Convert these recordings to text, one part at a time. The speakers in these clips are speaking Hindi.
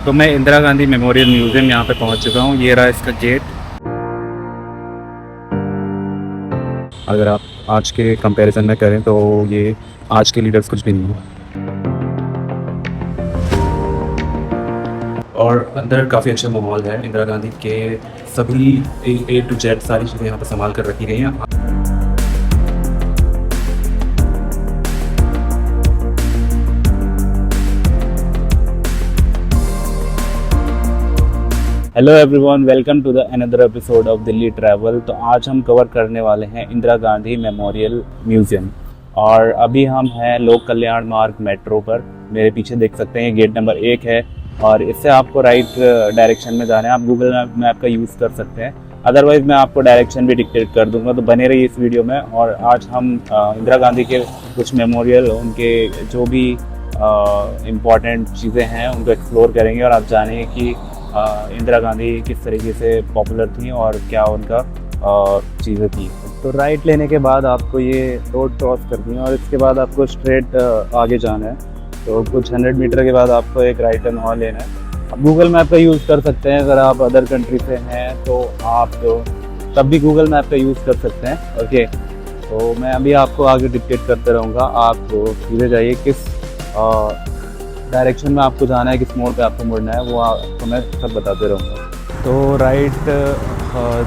तो मैं इंदिरा गांधी मेमोरियल म्यूज़ियम यहाँ पे पहुँच चुका हूँ। ये रहा इसका गेट। अगर आप आज के कंपैरिजन में करें तो ये आज के लीडर्स कुछ भी नहीं है। और अंदर काफ़ी अच्छा माहौल है। इंदिरा गांधी के सभी ए टू जेड सारी चीज़ें यहाँ पर संभाल कर रखी गई हैं। Hello everyone, welcome to the another episode of Delhi travel. तो आज हम कवर करने वाले हैं इंदिरा गांधी मेमोरियल म्यूज़ियम। और अभी हम हैं लोक कल्याण मार्ग मेट्रो पर। मेरे पीछे देख सकते हैं गेट नंबर 1 है और इससे आपको राइट डायरेक्शन में जाना है। आप गूगल मैप का यूज़ कर सकते हैं, अदरवाइज़ मैं आपको डायरेक्शन भी डिक्टेट कर दूंगा। तो बने रहिए इस वीडियो में। और आज हम इंदिरा गांधी के कुछ मेमोरियल, उनके जो भी इम्पॉर्टेंट चीज़ें हैं उनको एक्सप्लोर करेंगे और आप जानेंगे कि इंदिरा गांधी किस तरीके से पॉपुलर थी और क्या उनका चीज़ें थी। तो राइट लेने के बाद आपको ये रोड क्रॉस करनी है और इसके बाद आपको स्ट्रेट आगे जाना है। तो कुछ 100 मीटर के बाद आपको एक राइट टर्न और लेना है। आप गूगल मैप का यूज़ कर सकते हैं। अगर आप अदर कंट्री से हैं तो आप तब भी गूगल मैप का यूज़ कर सकते हैं। ओके, तो मैं अभी आपको आगे डिक्टेट करते रहूँगा। आप सीधे जाइए, किस डायरेक्शन में आपको जाना है, किस मोड़ पे आपको मुड़ना है, वो आपको मैं सब बताते रहूँगा। तो राइट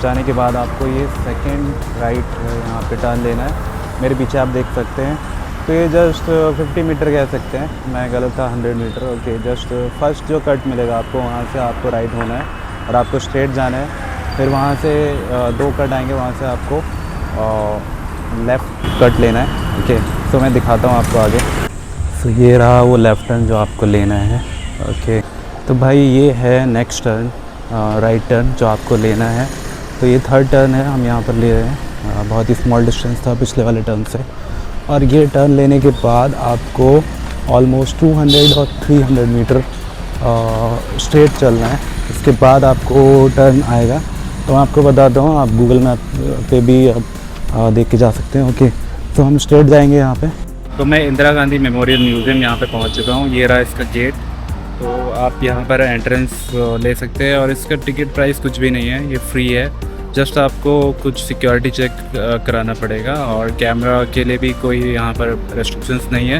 जाने के बाद आपको ये सेकंड राइट यहाँ पे टर्न लेना है। मेरे पीछे आप देख सकते हैं। तो ये जस्ट 50 मीटर कह सकते हैं, मैं गलत था, 100 मीटर। ओके, जस्ट फर्स्ट जो कट मिलेगा आपको, वहाँ से आपको राइट होना है और आपको स्ट्रेट जाना है। फिर वहाँ से 2 कट आएंगे, वहाँ से आपको लेफ़्ट कट लेना है। ओके, तो मैं दिखाता हूँ आपको आगे। तो ये रहा वो लेफ़्ट टर्न जो आपको लेना है। ओके, तो भाई ये है नेक्स्ट टर्न, राइट टर्न जो आपको लेना है। तो ये थर्ड टर्न है, हम यहाँ पर ले रहे हैं। बहुत ही स्मॉल डिस्टेंस था पिछले वाले टर्न से। और ये टर्न लेने के बाद आपको ऑलमोस्ट 200 और 300 मीटर स्ट्रेट चलना है। इसके बाद आपको टर्न आएगा। तो मैं आपको बताता हूँ, आप गूगल मैप पे भी देख के जा सकते हैं। ओके, तो हम स्ट्रेट जाएंगे यहाँ पे। तो मैं इंदिरा गांधी मेमोरियल म्यूज़ियम यहाँ पे पहुँच चुका हूँ। ये रहा इसका गेट। तो आप यहाँ पर एंट्रेंस ले सकते हैं और इसका टिकट प्राइस कुछ भी नहीं है, ये फ्री है। जस्ट आपको कुछ सिक्योरिटी चेक कराना पड़ेगा और कैमरा के लिए भी कोई यहाँ पर रेस्ट्रिक्शंस नहीं है।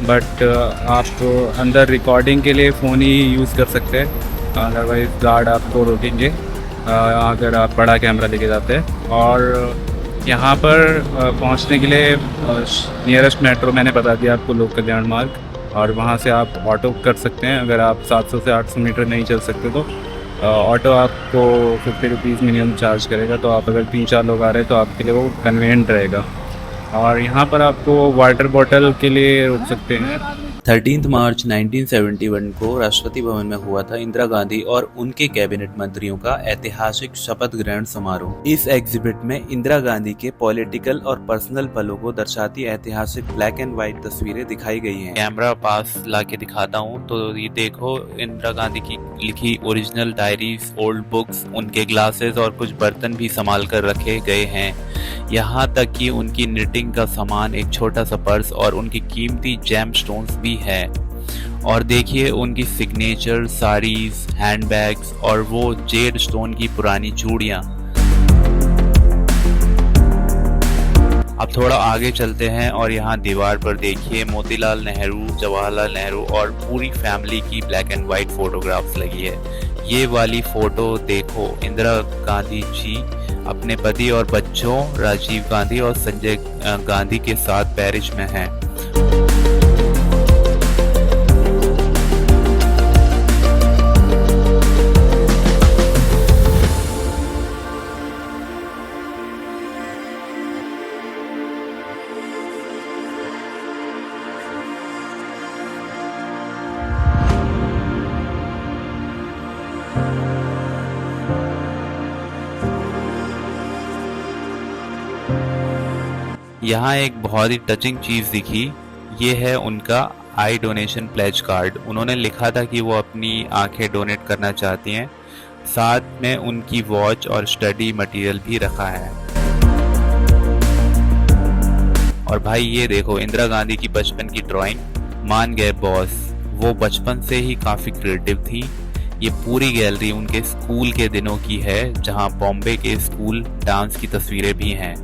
बट आप अंदर रिकॉर्डिंग के लिए फ़ोन ही यूज़ कर सकते हैं, अदरवाइज़ गार्ड आपको रोकेंगे अगर आप बड़ा कैमरा लेके जाते हैं। और यहाँ पर पहुँचने के लिए नियरेस्ट मेट्रो मैंने बता दिया आपको, लोक कल्याण मार्ग। और वहाँ से आप ऑटो कर सकते हैं। अगर आप 700 से 800 मीटर नहीं चल सकते तो ऑटो आपको 50 रुपीज़ मिनिमम चार्ज करेगा। तो आप अगर 3-4 लोग आ रहे हैं तो आपके लिए वो कन्वीनियंट रहेगा। और यहाँ पर आपको वाटर बॉटल के लिए रोक सकते हैं। 13 मार्च 1971 को राष्ट्रपति भवन में हुआ था इंदिरा गांधी और उनके कैबिनेट मंत्रियों का ऐतिहासिक शपथ ग्रहण समारोह। इस एग्जिबिट में इंदिरा गांधी के पॉलिटिकल और पर्सनल पलों को दर्शाती ऐतिहासिक ब्लैक एंड व्हाइट तस्वीरें दिखाई गई हैं। कैमरा पास लाके दिखाता हूँ तो ये देखो, इंदिरा गांधी की लिखी ओरिजिनल डायरीज, ओल्ड बुक्स, उनके ग्लासेस और कुछ बर्तन भी संभाल कर रखे गए हैं। यहाँ तक कि उनकी निटिंग का सामान, एक छोटा सा पर्स और उनकी कीमती जेम स्टोन्स भी है। और देखिए उनकी सिग्नेचर साड़ीज, हैंडबैग्स और वो जेड स्टोन की पुरानी चूड़ियाँ। अब थोड़ा आगे चलते हैं और यहाँ दीवार पर देखिए मोतीलाल नेहरू, जवाहरलाल नेहरू और पूरी फैमिली की ब्लैक एंड व्हाइट फोटोग्राफ्स लगी है। ये वाली फोटो देखो, इंदिरा गांधी जी अपने पति और बच्चों राजीव गांधी और संजय गांधी के साथ पेरिस में हैं। यहाँ एक बहुत ही टचिंग चीज दिखी, ये है उनका आई डोनेशन प्लेज कार्ड। उन्होंने लिखा था कि वो अपनी आंखें डोनेट करना चाहती हैं। साथ में उनकी वॉच और स्टडी मटेरियल भी रखा है। और भाई ये देखो इंदिरा गांधी की बचपन की ड्राइंग, मान गए बॉस। वो बचपन से ही काफी क्रिएटिव थी। ये पूरी गैलरी उनके स्कूल के दिनों की है, जहां बॉम्बे के स्कूल डांस की तस्वीरें भी हैं।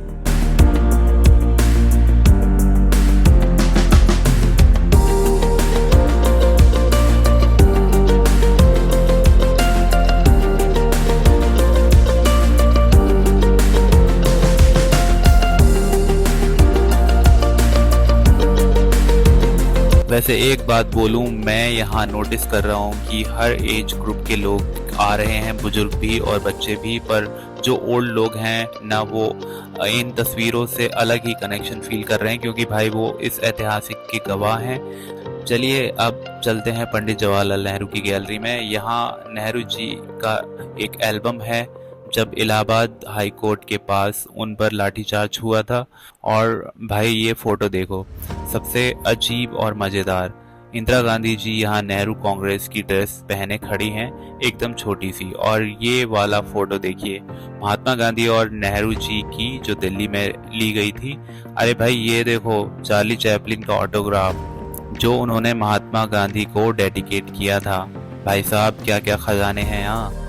वैसे एक बात बोलूं, मैं यहाँ नोटिस कर रहा हूँ कि हर एज ग्रुप के लोग आ रहे हैं, बुजुर्ग भी और बच्चे भी, पर जो ओल्ड लोग हैं ना, वो इन तस्वीरों से अलग ही कनेक्शन फील कर रहे हैं, क्योंकि भाई वो इस ऐतिहासिक के गवाह हैं। चलिए अब चलते हैं पंडित जवाहरलाल नेहरू की गैलरी में। यहाँ नेहरू जी का एक एल्बम है, जब इलाहाबाद हाई कोर्ट के पास उन पर लाठीचार्ज हुआ था। और भाई ये फोटो देखो, सबसे अजीब और मज़ेदार, इंदिरा गांधी जी यहाँ नेहरू कांग्रेस की ड्रेस पहने खड़ी हैं, एकदम छोटी सी। और ये वाला फोटो देखिए, महात्मा गांधी और नेहरू जी की, जो दिल्ली में ली गई थी। अरे भाई ये देखो, चार्ली चैपलिन का ऑटोग्राफ जो उन्होंने महात्मा गांधी को डेडिकेट किया था। भाई साहब क्या क्या खजाने हैं यहाँ।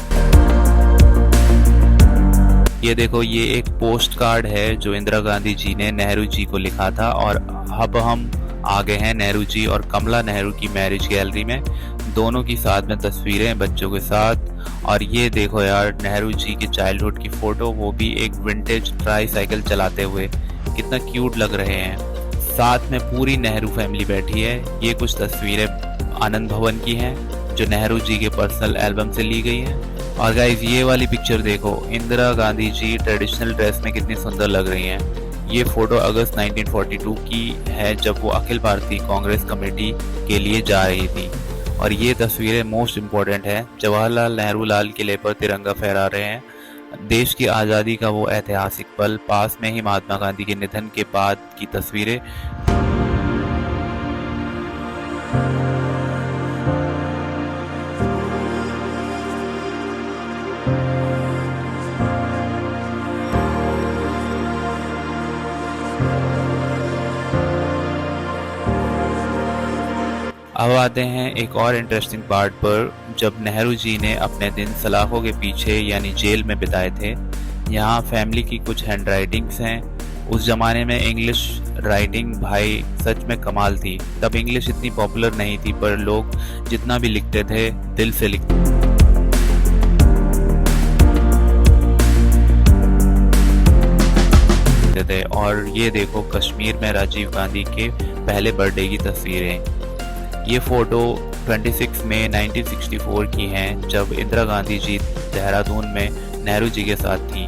ये देखो, ये एक पोस्ट कार्ड है जो इंदिरा गांधी जी ने नेहरू जी को लिखा था। और अब हम आ गए हैं नेहरू जी और कमला नेहरू की मैरिज गैलरी में, दोनों की साथ में तस्वीरें बच्चों के साथ। और ये देखो यार, नेहरू जी के चाइल्डहुड की फोटो, वो भी एक विंटेज ट्राईसाइकिल चलाते हुए, कितना क्यूट लग रहे हैं। साथ में पूरी नेहरू फैमिली बैठी है। ये कुछ तस्वीरें आनंद भवन की हैं, जो नेहरू जी के पर्सनल एल्बम से ली गई हैं। और गाइस ये वाली पिक्चर देखो, इंदिरा गांधी जी ट्रेडिशनल ड्रेस में कितनी सुंदर लग रही हैं। ये फोटो अगस्त 1942 की है, जब वो अखिल भारतीय कांग्रेस कमेटी के लिए जा रही थी। और ये तस्वीरें मोस्ट इम्पोर्टेंट है, जवाहरलाल नेहरू लाल किले पर तिरंगा फहरा रहे हैं। देश की आज़ादी का वो ऐतिहासिक पल, पास में ही महात्मा गांधी के निधन के बाद की तस्वीरें। अब आते हैं एक और इंटरेस्टिंग पार्ट पर, जब नेहरू जी ने अपने दिन सलाखों के पीछे यानी जेल में बिताए थे। यहाँ फैमिली की कुछ हैंड राइटिंग्स हैं। उस जमाने में इंग्लिश राइटिंग भाई सच में कमाल थी। तब इंग्लिश इतनी पॉपुलर नहीं थी, पर लोग जितना भी लिखते थे दिल से लिखते थे। और ये देखो, कश्मीर में राजीव गांधी के पहले बर्थडे की तस्वीरें। ये फोटो 26 मई 1964 की हैं, जब इंदिरा गांधी जी देहरादून में नेहरू जी के साथ थी।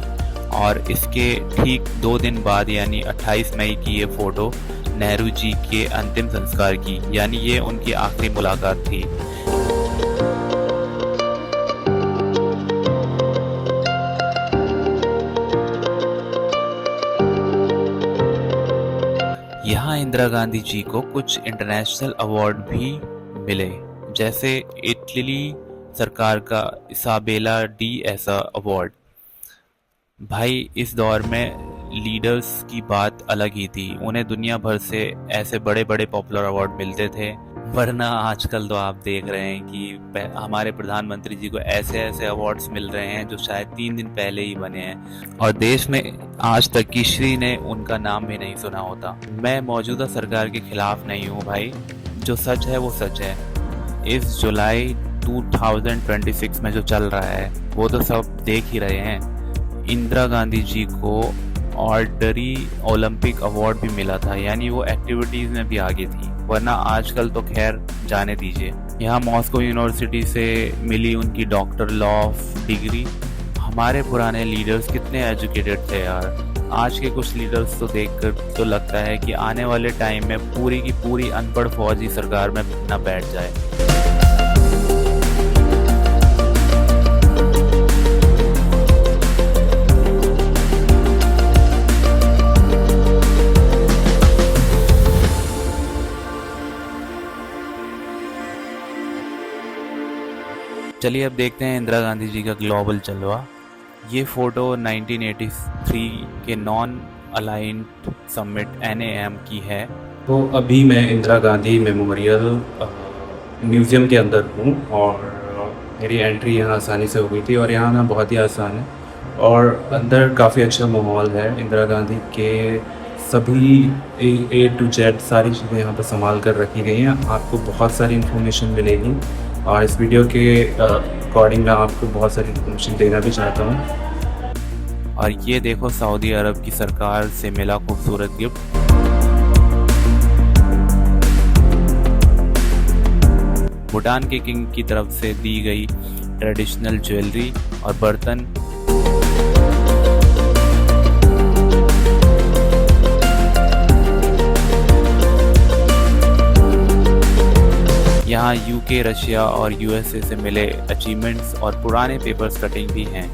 और इसके ठीक 2 दिन बाद यानी 28 मई की ये फोटो नेहरू जी के अंतिम संस्कार की, यानी ये उनकी आखिरी मुलाकात थी। यहाँ इंदिरा गांधी जी को कुछ इंटरनेशनल अवार्ड भी मिले, जैसे इटली सरकार का इसाबेला डी एसा अवार्ड। भाई इस दौर में लीडर्स की बात अलग ही थी, उन्हें दुनिया भर से ऐसे बड़े बड़े पॉपुलर अवार्ड मिलते थे। वरना आजकल तो आप देख रहे हैं कि हमारे प्रधानमंत्री जी को ऐसे ऐसे अवार्ड्स मिल रहे हैं जो शायद 3 दिन पहले ही बने हैं, और देश में आज तक किसी ने उनका नाम भी नहीं सुना होता। मैं मौजूदा सरकार के खिलाफ नहीं हूँ भाई, जो सच है वो सच है। इस जुलाई 2026 में जो चल रहा है वो तो सब देख ही रहे हैं। इंदिरा गांधी जी को ऑर्डरी ओलंपिक अवार्ड भी मिला था, यानी वो एक्टिविटीज में भी आगे थी। वरना आजकल तो खैर जाने दीजिए। यहाँ मॉस्को यूनिवर्सिटी से मिली उनकी डॉक्टर लॉ ऑफ डिग्री। हमारे पुराने लीडर्स कितने एजुकेटेड थे यार। आज के कुछ लीडर्स तो देखकर तो लगता है कि आने वाले टाइम में पूरी की पूरी अनपढ़ फौजी सरकार में न बैठ जाए। चलिए अब देखते हैं इंदिरा गांधी जी का ग्लोबल जलवा। ये फोटो 1983 के नॉन अलाइंड समिट NAM की है। तो अभी मैं इंदिरा गांधी मेमोरियल म्यूज़ियम के अंदर हूँ और मेरी एंट्री यहाँ आसानी से हो गई थी और यहाँ आना बहुत ही आसान है। और अंदर काफ़ी अच्छा माहौल है। इंदिरा गांधी के सभी ए टू जेड सारी चीज़ें यहाँ पर संभाल कर रखी गई हैं। आपको बहुत सारी इन्फॉर्मेशन मिलेगी और इस वीडियो के अकॉर्डिंग मैं आपको बहुत सारी इन्फॉर्मेशन देना भी चाहता हूँ। और ये देखो सऊदी अरब की सरकार से मिला खूबसूरत गिफ्ट। भूटान के किंग की तरफ से दी गई ट्रेडिशनल ज्वेलरी और बर्तन। यहाँ यूके, रशिया और यूएसए से मिले अचीवमेंट्स और पुराने पेपर्स कटिंग भी हैं।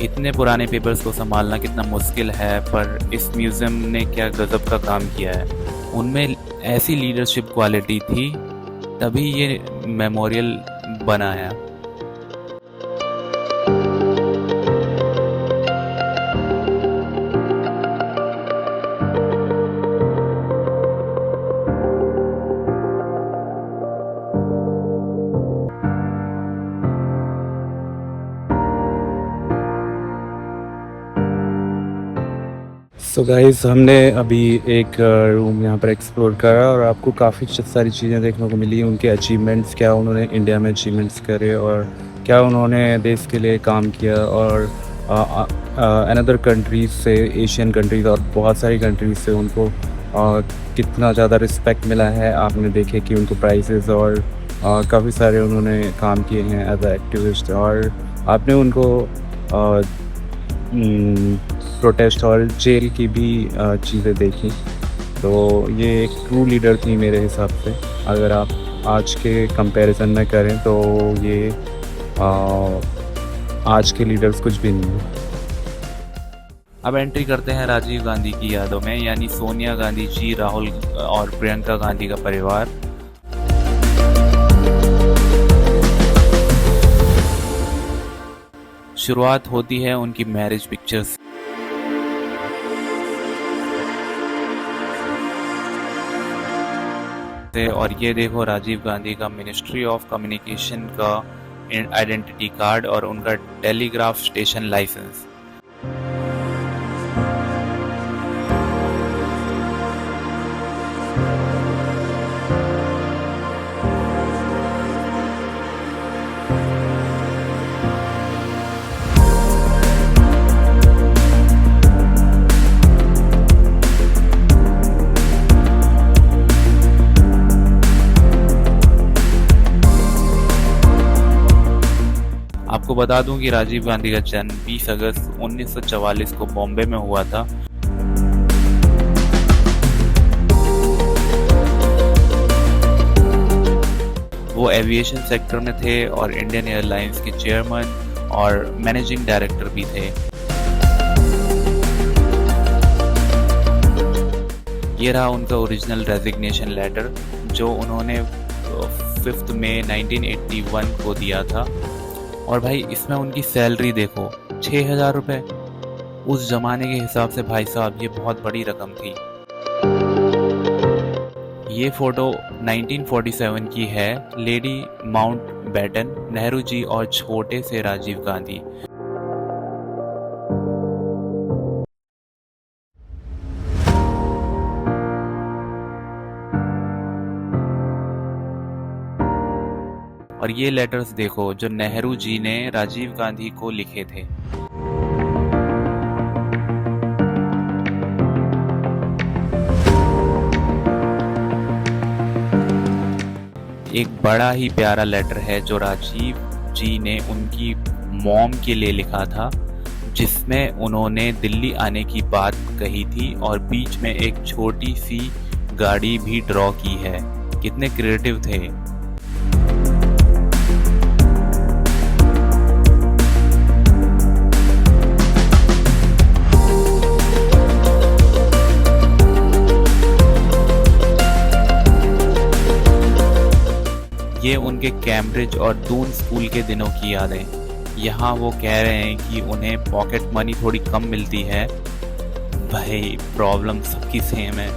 इतने पुराने पेपर्स को संभालना कितना मुश्किल है, पर इस म्यूज़ियम ने क्या गज़ब का काम किया है। उनमें ऐसी लीडरशिप क्वालिटी थी, तभी ये मेमोरियल बना है। सो गाइस, हमने अभी एक रूम यहाँ पर एक्सप्लोर करा और आपको काफ़ी सारी चीज़ें देखने को मिली। उनके अचीवमेंट्स, क्या उन्होंने इंडिया में अचीवमेंट्स करे और क्या उन्होंने देश के लिए काम किया, और अनदर कंट्रीज़ से, एशियन कंट्रीज़ और बहुत सारी कंट्रीज़ से उनको कितना ज़्यादा रिस्पेक्ट मिला है। आपने देखे कि उनको प्राइजेस और काफ़ी सारे उन्होंने काम किए हैं एज अ एक्टिविस्ट, और आपने उनको प्रोटेस्ट और जेल की भी चीज़ें देखी। तो ये एक ट्रू लीडर थी मेरे हिसाब से। अगर आप आज के कंपैरिजन में करें तो ये आज के लीडर्स कुछ भी नहीं है। अब एंट्री करते हैं राजीव गांधी की यादों में, यानी सोनिया गांधी जी, राहुल और प्रियंका गांधी का परिवार। शुरुआत होती है उनकी मैरिज पिक्चर्स से, और ये देखो राजीव गांधी का मिनिस्ट्री ऑफ कम्युनिकेशन का आइडेंटिटी कार्ड और उनका टेलीग्राफ स्टेशन लाइसेंस। आपको बता दूं कि राजीव गांधी का जन्म 20 अगस्त 1944 को बॉम्बे में हुआ था। वो एविएशन सेक्टर में थे और इंडियन एयरलाइंस के चेयरमैन और मैनेजिंग डायरेक्टर भी थे। ये रहा उनका ओरिजिनल रेजिग्नेशन लेटर जो उन्होंने 5 मई 1981 को दिया था। और भाई इसमें उनकी सैलरी देखो, 6,000 रुपये। उस जमाने के हिसाब से भाई साहब ये बहुत बड़ी रकम थी। ये फोटो 1947 की है, lady mount baton, Nehru ji और छोटे से राजीव गांधी। और ये लेटर्स देखो जो नेहरू जी ने राजीव गांधी को लिखे थे। एक बड़ा ही प्यारा लेटर है जो राजीव जी ने उनकी मॉम के लिए लिखा था, जिसमें उन्होंने दिल्ली आने की बात कही थी और बीच में एक छोटी सी गाड़ी भी ड्रॉ की है। कितने क्रिएटिव थे। ये उनके कैम्ब्रिज और दून स्कूल के दिनों की यादें। यहाँ वो कह रहे हैं कि उन्हें पॉकेट मनी थोड़ी कम मिलती है। भाई प्रॉब्लम सबकी सेम है।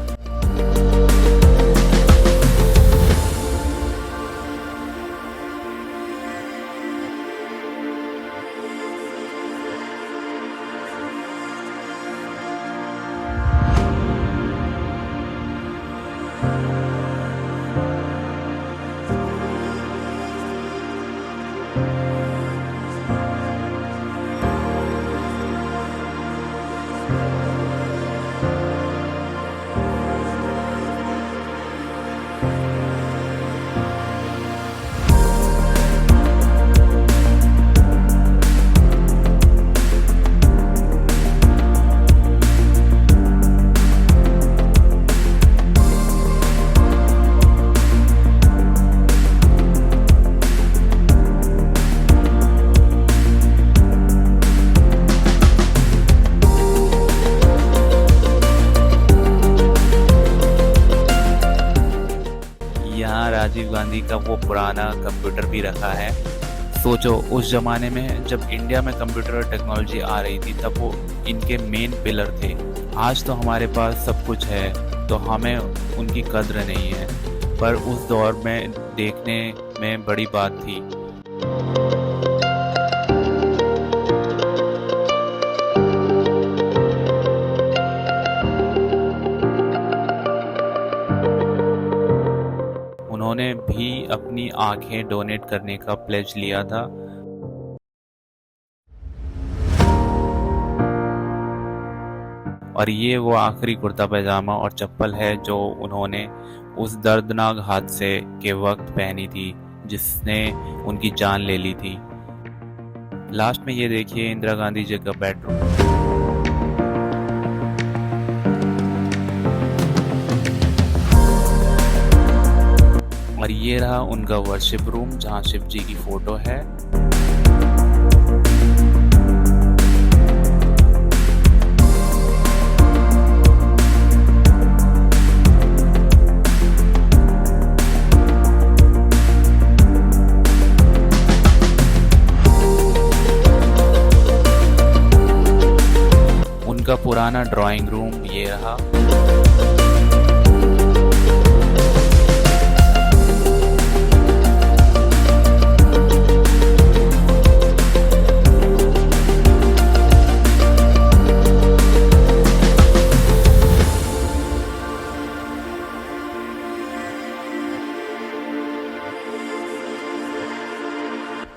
गांधी का वो पुराना कंप्यूटर भी रखा है। सोचो उस जमाने में जब इंडिया में कंप्यूटर और टेक्नोलॉजी आ रही थी तब वो इनके मेन पिलर थे। आज तो हमारे पास सब कुछ है तो हमें उनकी कद्र नहीं है, पर उस दौर में देखने में बड़ी बात थी। उन्होंने भी अपनी आंखें डोनेट करने का प्लेज लिया था। और ये वो आखिरी कुर्ता पैजामा और चप्पल है जो उन्होंने उस दर्दनाक हादसे के वक्त पहनी थी जिसने उनकी जान ले ली थी। लास्ट में ये देखिए इंदिरा गांधी जी का बेडरूम। और ये रहा उनका वर्शिप रूम जहाँ शिव जी की फोटो है। उनका पुराना ड्राइंग रूम ये रहा।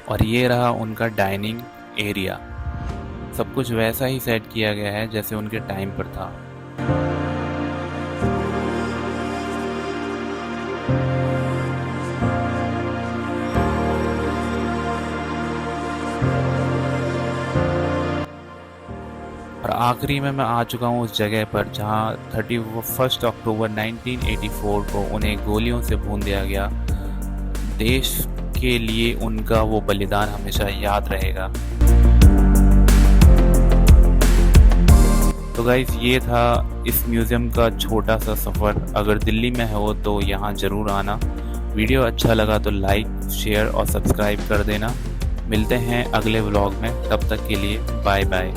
और ये रहा उनका डाइनिंग एरिया। सब कुछ वैसा ही सेट किया गया है जैसे उनके टाइम पर था। और आखिरी में मैं आ चुका हूँ उस जगह पर जहाँ 31 अक्टूबर 1984 को उन्हें गोलियों से भून दिया गया। देश के लिए उनका वो बलिदान हमेशा याद रहेगा। तो गाइस ये था इस म्यूज़ियम का छोटा सा सफ़र। अगर दिल्ली में हो तो यहाँ ज़रूर आना। वीडियो अच्छा लगा तो लाइक, शेयर और सब्सक्राइब कर देना। मिलते हैं अगले व्लॉग में, तब तक के लिए बाय बाय।